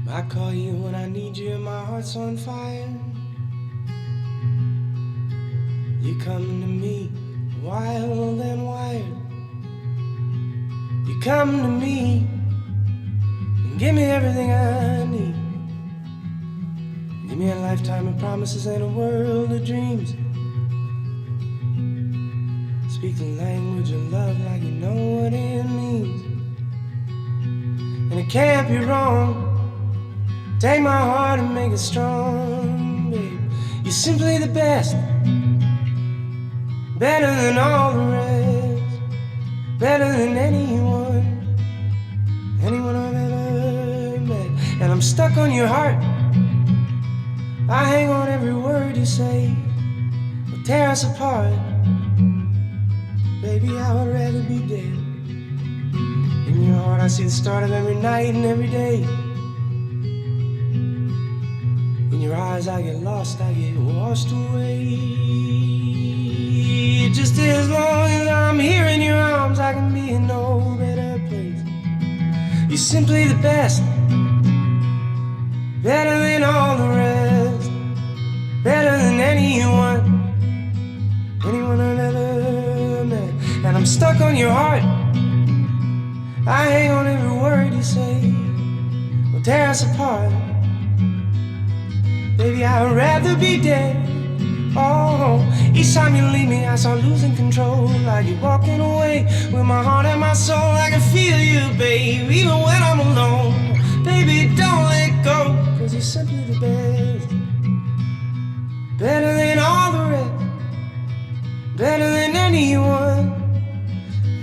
I call you when I need you and my heart's on fire. You come to me wild and wired. You come to me and give me everything I need. Give me a lifetime of promises and a world of dreams. Speak the language of love like you know what it means. And it can't be wrong. Take my heart and make it strong, babe. You're simply the best. Better than all the rest. Better than anyone I've ever met. And I'm stuck on your heart. I hang on every word you say. Will tear us apart. Baby, I would rather be dead. In your heart I see the start of every night and every day. In your eyes I get lost, I get washed away. Just as long as I'm here in your arms, I can be in no better place. You're simply the best. Better than all the rest. Better than anyone I've ever met. And I'm stuck on your heart. I hang on every word you say. Will tear us apart. Baby, I'd rather be dead. Oh, each time you leave me, I start losing control. Like you're walking away with my heart and my soul. I can feel you, babe, even when I'm alone. Baby, don't let go, 'cause you're simply the best. Better than all the rest. Better than anyone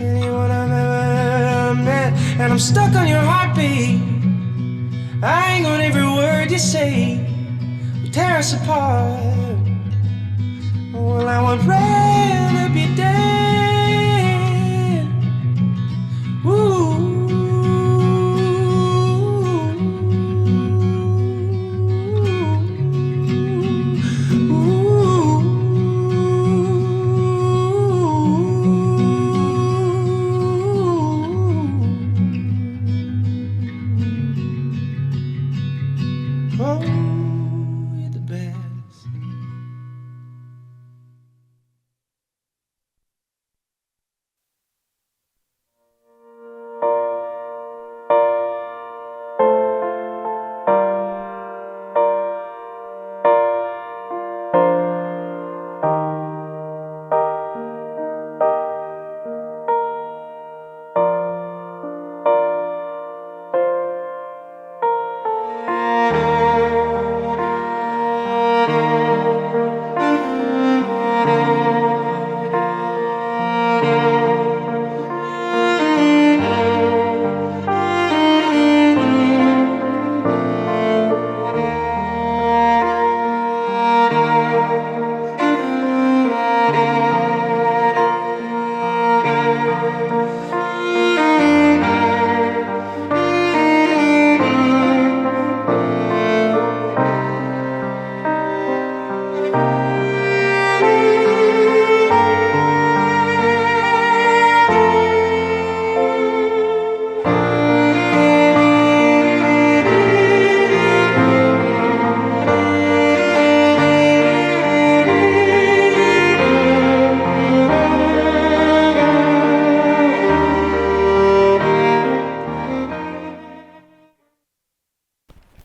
I've ever met. And I'm stuck on your heart, babe. I hang on every word you say. We tear us apart. Well, I would rather be dead. Ooh. Oh, you're the best.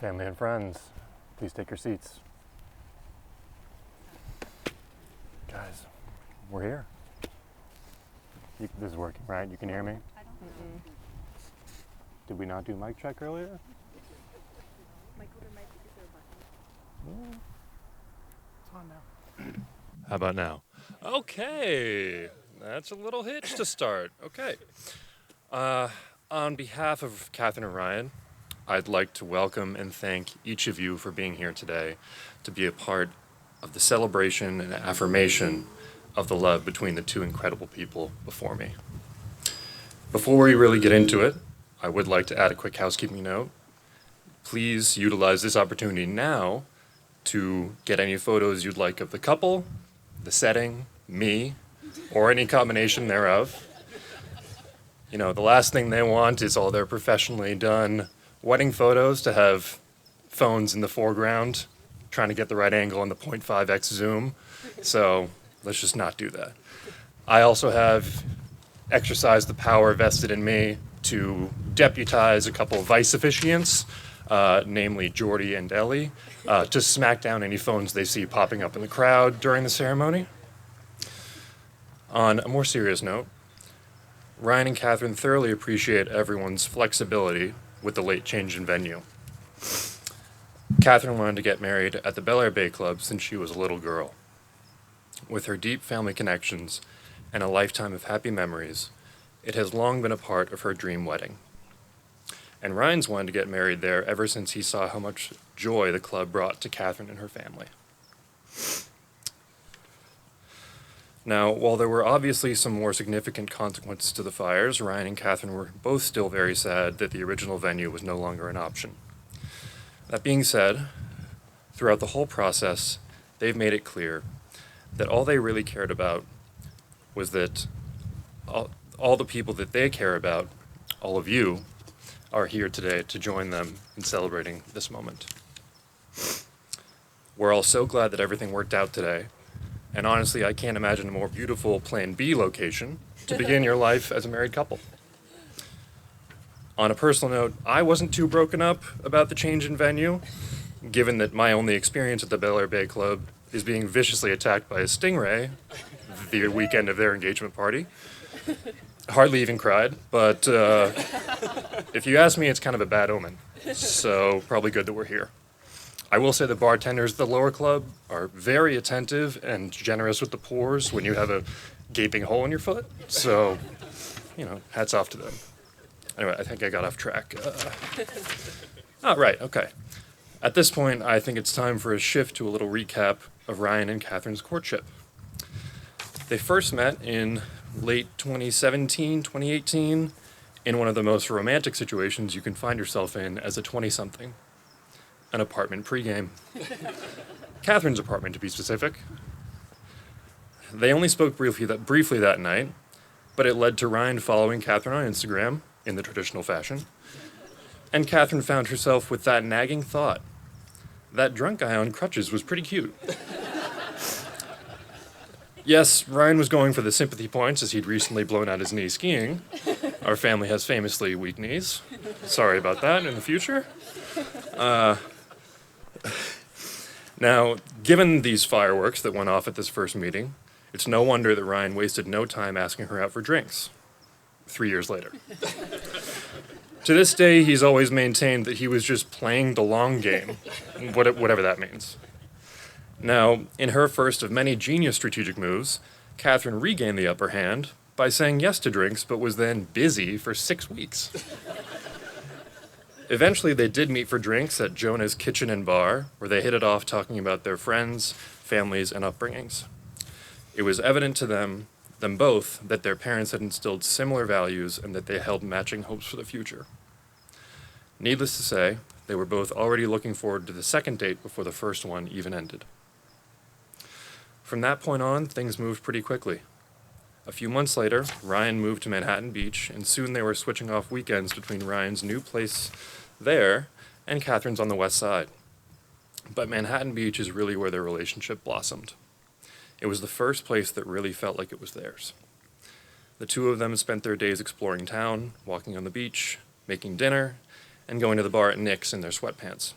Family and friends, please take your seats. Guys, we're here. This is working, right? You can hear me? Did we not do mic check earlier? It's on now. How about now? Okay, that's a little hitch to start. Okay. On behalf of Katherine and Ryan, I'd like to welcome and thank each of you for being here today to be a part of the celebration and affirmation of the love between the two incredible people before me. Before we really get into it, I would like to add a quick housekeeping note. Please utilize this opportunity now to get any photos you'd like of the couple, the setting, me, or any combination thereof. You know, the last thing they want is all their professionally done wedding photos to have phones in the foreground, trying to get the right angle on the 0.5x zoom. So let's just not do that. I also have exercised the power vested in me to deputize a couple of vice officiants, namely Jordy and Ellie, to smack down any phones they see popping up in the crowd during the ceremony. On a more serious note, Ryan and Katherine thoroughly appreciate everyone's flexibility with the late change in venue. Katherine wanted to get married at the Bel Air Bay Club since she was a little girl. With her deep family connections and a lifetime of happy memories, it has long been a part of her dream wedding. And Ryan's wanted to get married there ever since he saw how much joy the club brought to Katherine and her family. Now, while there were obviously some more significant consequences to the fires, Ryan and Katherine were both still very sad that the original venue was no longer an option. That being said, throughout the whole process, they've made it clear that all they really cared about was that all the people that they care about, all of you, are here today to join them in celebrating this moment. We're all so glad that everything worked out today, and honestly, I can't imagine a more beautiful Plan B location to begin your life as a married couple. On a personal note, I wasn't too broken up about the change in venue, given that my only experience at the Bel Air Bay Club is being viciously attacked by a stingray the weekend of their engagement party. Hardly even cried, but if you ask me, it's kind of a bad omen, so probably good that we're here. I will say the bartenders at the lower club are very attentive and generous with the pours when you have a gaping hole in your foot, so, hats off to them. Anyway, I think I got off track. Right, okay. At this point, I think it's time for a shift to a little recap of Ryan and Katherine's courtship. They first met in late 2017, 2018, in one of the most romantic situations you can find yourself in as a 20-something. An apartment pregame. Katherine's apartment, to be specific. They only spoke briefly that night, but it led to Ryan following Katherine on Instagram, in the traditional fashion, and Katherine found herself with that nagging thought. That drunk guy on crutches was pretty cute. Yes, Ryan was going for the sympathy points as he'd recently blown out his knee skiing. Our family has famously weak knees. Sorry about that in the future. Now, given these fireworks that went off at this first meeting, it's no wonder that Ryan wasted no time asking her out for drinks 3 years later. To this day, he's always maintained that he was just playing the long game, whatever that means. Now, in her first of many genius strategic moves, Katherine regained the upper hand by saying yes to drinks, but was then busy for 6 weeks. Eventually, they did meet for drinks at Jonah's Kitchen and Bar, where they hit it off talking about their friends, families, and upbringings. It was evident to them both that their parents had instilled similar values and that they held matching hopes for the future. Needless to say, they were both already looking forward to the second date before the first one even ended. From that point on, things moved pretty quickly. A few months later, Ryan moved to Manhattan Beach, and soon they were switching off weekends between Ryan's new place there and Katherine's on the west side. But Manhattan Beach is really where their relationship blossomed. It was the first place that really felt like it was theirs. The two of them spent their days exploring town, walking on the beach, making dinner, and going to the bar at Nick's in their sweatpants.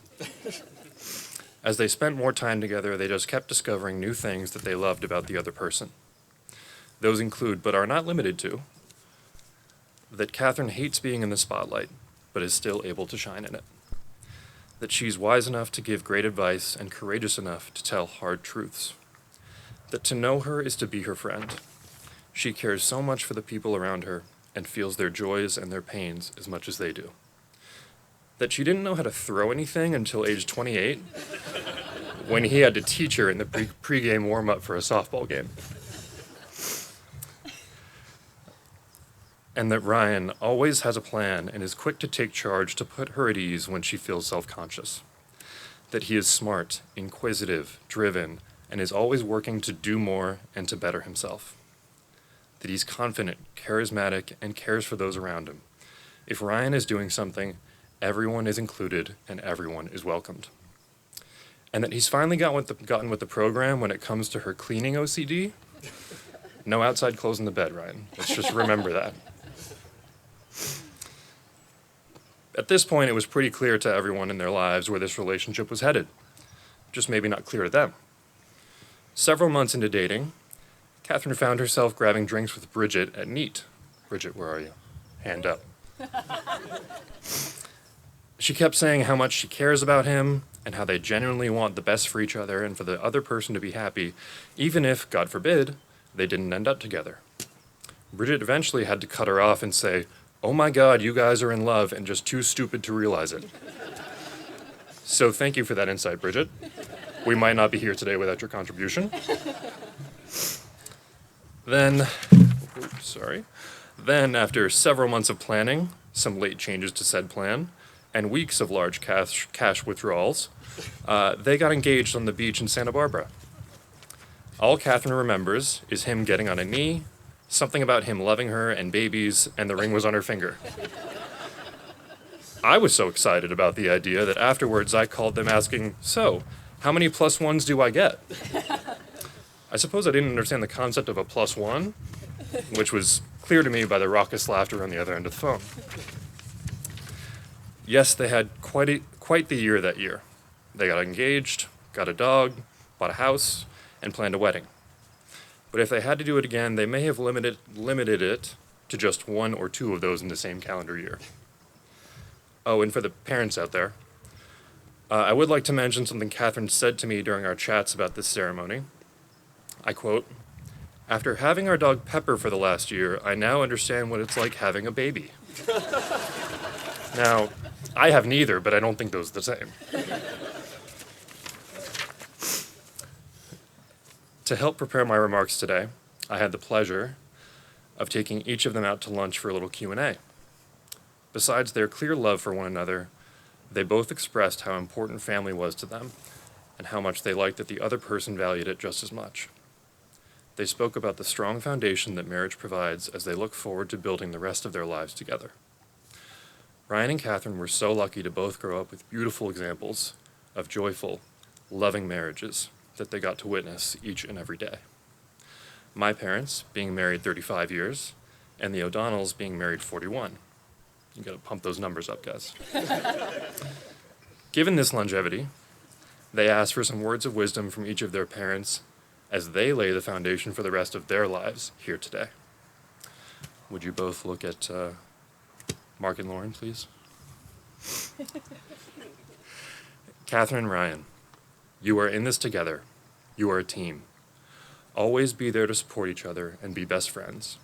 As they spent more time together, they just kept discovering new things that they loved about the other person. Those include, but are not limited to, that Katherine hates being in the spotlight, but is still able to shine in it. That she's wise enough to give great advice and courageous enough to tell hard truths. That to know her is to be her friend. She cares so much for the people around her and feels their joys and their pains as much as they do. That she didn't know how to throw anything until age 28, when he had to teach her in the pregame warm-up for a softball game. And that Ryan always has a plan and is quick to take charge to put her at ease when she feels self-conscious. That he is smart, inquisitive, driven, and is always working to do more and to better himself. That he's confident, charismatic, and cares for those around him. If Ryan is doing something, everyone is included and everyone is welcomed. And that he's finally gotten with the program when it comes to her cleaning OCD. No outside clothes in the bed, Ryan. Let's just remember that. At this point, it was pretty clear to everyone in their lives where this relationship was headed, just maybe not clear to them. Several months into dating, Katherine found herself grabbing drinks with Bridget at Neat. Bridget, where are you? Hand up. She kept saying how much she cares about him and how they genuinely want the best for each other and for the other person to be happy, even if, God forbid, they didn't end up together. Bridget eventually had to cut her off and say, "Oh my God, you guys are in love and just too stupid to realize it." So thank you for that insight, Bridget. We might not be here today without your contribution. Then, after several months of planning, some late changes to said plan, and weeks of large cash withdrawals, they got engaged on the beach in Santa Barbara. All Katherine remembers is him getting on a knee, something about him loving her and babies, and the ring was on her finger. I was so excited about the idea that afterwards I called them asking, "So, how many +1s do I get?" I suppose I didn't understand the concept of a +1, which was clear to me by the raucous laughter on the other end of the phone. Yes, they had quite the year that year. They got engaged, got a dog, bought a house, and planned a wedding. But if they had to do it again, they may have limited it to just one or two of those in the same calendar year. Oh, and for the parents out there, I would like to mention something Katherine said to me during our chats about this ceremony. I quote, "After having our dog Pepper for the last year, I now understand what it's like having a baby." Now, I have neither, but I don't think those are the same. To help prepare my remarks today, I had the pleasure of taking each of them out to lunch for a little Q&A. Besides their clear love for one another, they both expressed how important family was to them and how much they liked that the other person valued it just as much. They spoke about the strong foundation that marriage provides as they look forward to building the rest of their lives together. Ryan and Katherine were so lucky to both grow up with beautiful examples of joyful, loving marriages that they got to witness each and every day. My parents being married 35 years, and the O'Donnells being married 41. You gotta pump those numbers up, guys. Given this longevity, they asked for some words of wisdom from each of their parents as they lay the foundation for the rest of their lives here today. Would you both look at Mark and Lauren, please? Katherine and Ryan, you are in this together. You are a team. Always be there to support each other and be best friends.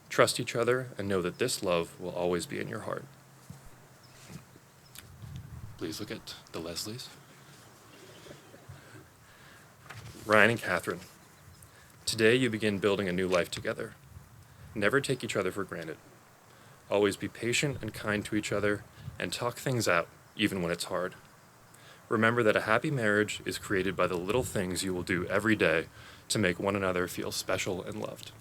Trust each other and know that this love will always be in your heart. Please look at the Leslies. Ryan and Katherine, today you begin building a new life together. Never take each other for granted. Always be patient and kind to each other and talk things out, even when it's hard. Remember that a happy marriage is created by the little things you will do every day to make one another feel special and loved.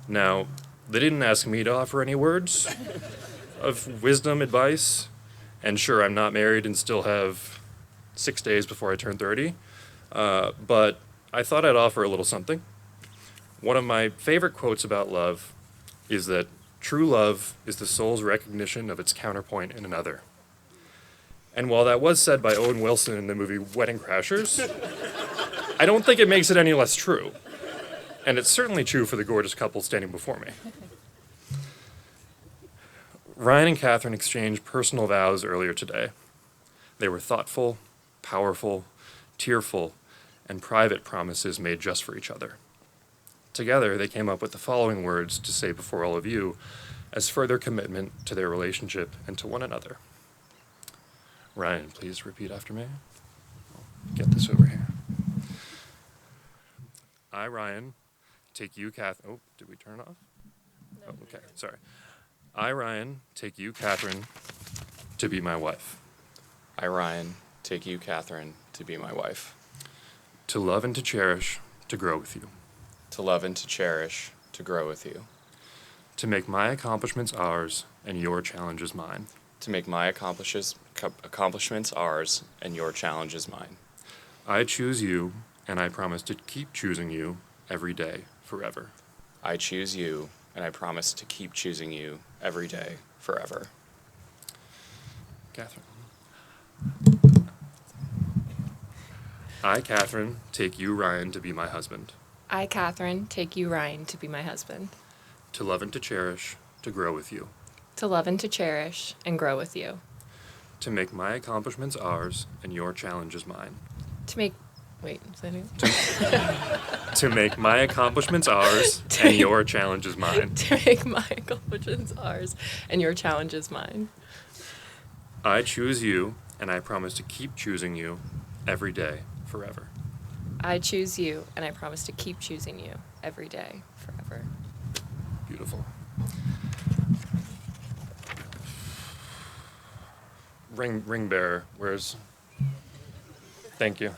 Now, they didn't ask me to offer any words of wisdom, advice, and sure, I'm not married and still have 6 days before I turn 30, but I thought I'd offer a little something. One of my favorite quotes about love is that true love is the soul's recognition of its counterpoint in another. And while that was said by Owen Wilson in the movie Wedding Crashers, I don't think it makes it any less true. And it's certainly true for the gorgeous couple standing before me. Ryan and Katherine exchanged personal vows earlier today. They were thoughtful, powerful, tearful, and private promises made just for each other. Together, they came up with the following words to say before all of you as further commitment to their relationship and to one another. Ryan, please repeat after me. I'll get this over here. I, Ryan, take you, Katherine. Oh, did we turn it off? Oh, okay, sorry. I, Ryan, take you, Katherine, to be my wife. I, Ryan, take you, Katherine, to be my wife. To love and to cherish, to grow with you. To love and to cherish, to grow with you. to make my accomplishments ours and your challenges mine. To make my accomplishments ours and your challenges mine. I choose you, and I promise to keep choosing you every day, forever. I choose you, and I promise to keep choosing you every day, forever. Katherine. I, Katherine, take you, Ryan, to be my husband. I, Katherine, take you, Ryan, to be my husband. To love and to cherish, to grow with you. To love and to cherish and grow with you. To make my accomplishments ours and your challenges mine. To make. Wait, is that new? To make my accomplishments ours and your challenges mine. To make my accomplishments ours and your challenges mine. I choose you, and I promise to keep choosing you every day, forever. I choose you, and I promise to keep choosing you every day, forever. Beautiful. Ring bearer, where's... Thank you.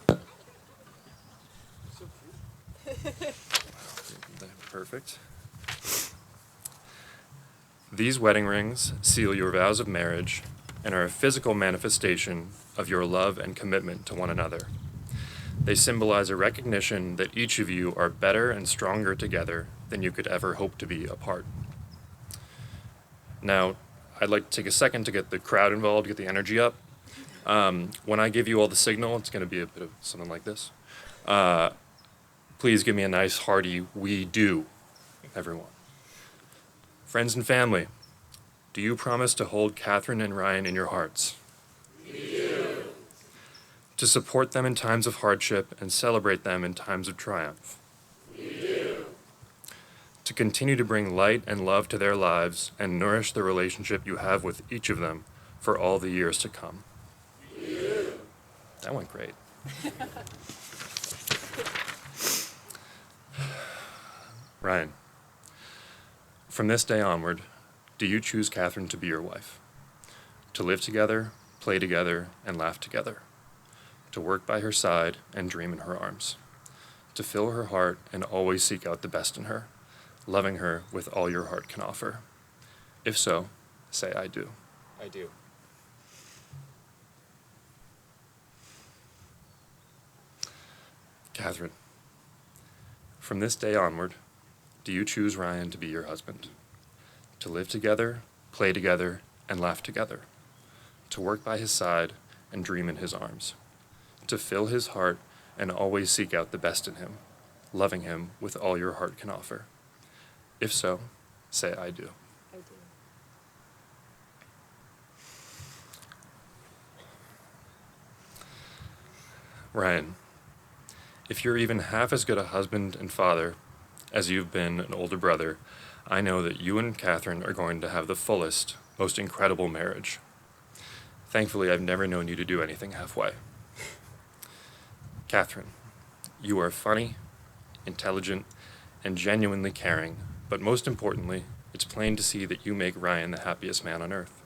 Perfect. These wedding rings seal your vows of marriage and are a physical manifestation of your love and commitment to one another. They symbolize a recognition that each of you are better and stronger together than you could ever hope to be apart. Now, I'd like to take a second to get the crowd involved, get the energy up. When I give you all the signal, it's going to be a bit of something like this. Please give me a nice hearty "we do," everyone. Friends and family, do you promise to hold Katherine and Ryan in your hearts? We do. To support them in times of hardship and celebrate them in times of triumph? We do. To continue to bring light and love to their lives and nourish the relationship you have with each of them for all the years to come? We do. That went great. Ryan, from this day onward, do you choose Katherine to be your wife? To live together, play together, and laugh together? To work by her side and dream in her arms? To fill her heart and always seek out the best in her, loving her with all your heart can offer? If so, say "I do." I do. Katherine, from this day onward, do you choose Ryan to be your husband? To live together, play together, and laugh together? To work by his side and dream in his arms? To fill his heart and always seek out the best in him, loving him with all your heart can offer? If so, say "I do." I do. Ryan, if you're even half as good a husband and father as you've been an older brother, I know that you and Katherine are going to have the fullest, most incredible marriage. Thankfully, I've never known you to do anything halfway. Katherine, you are funny, intelligent, and genuinely caring, but most importantly, it's plain to see that you make Ryan the happiest man on earth.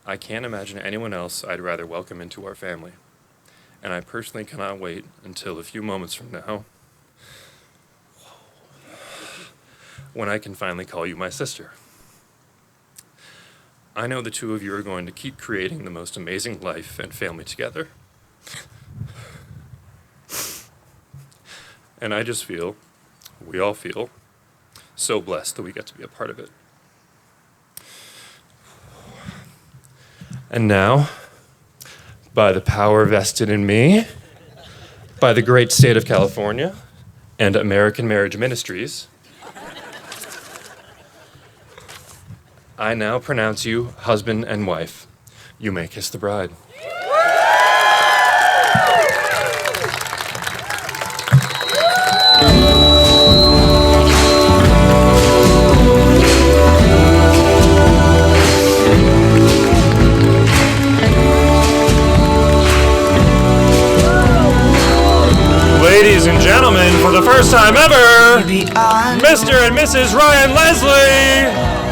I can't imagine anyone else I'd rather welcome into our family, and I personally cannot wait until a few moments from now when I can finally call you my sister. I know the two of you are going to keep creating the most amazing life and family together. And I just feel, we all feel, so blessed that we get to be a part of it. And now, by the power vested in me, by the great state of California, and American Marriage Ministries, I now pronounce you husband and wife. You may kiss the bride. Ladies and gentlemen, for the first time ever, Mr. and Mrs. Ryan Leslie.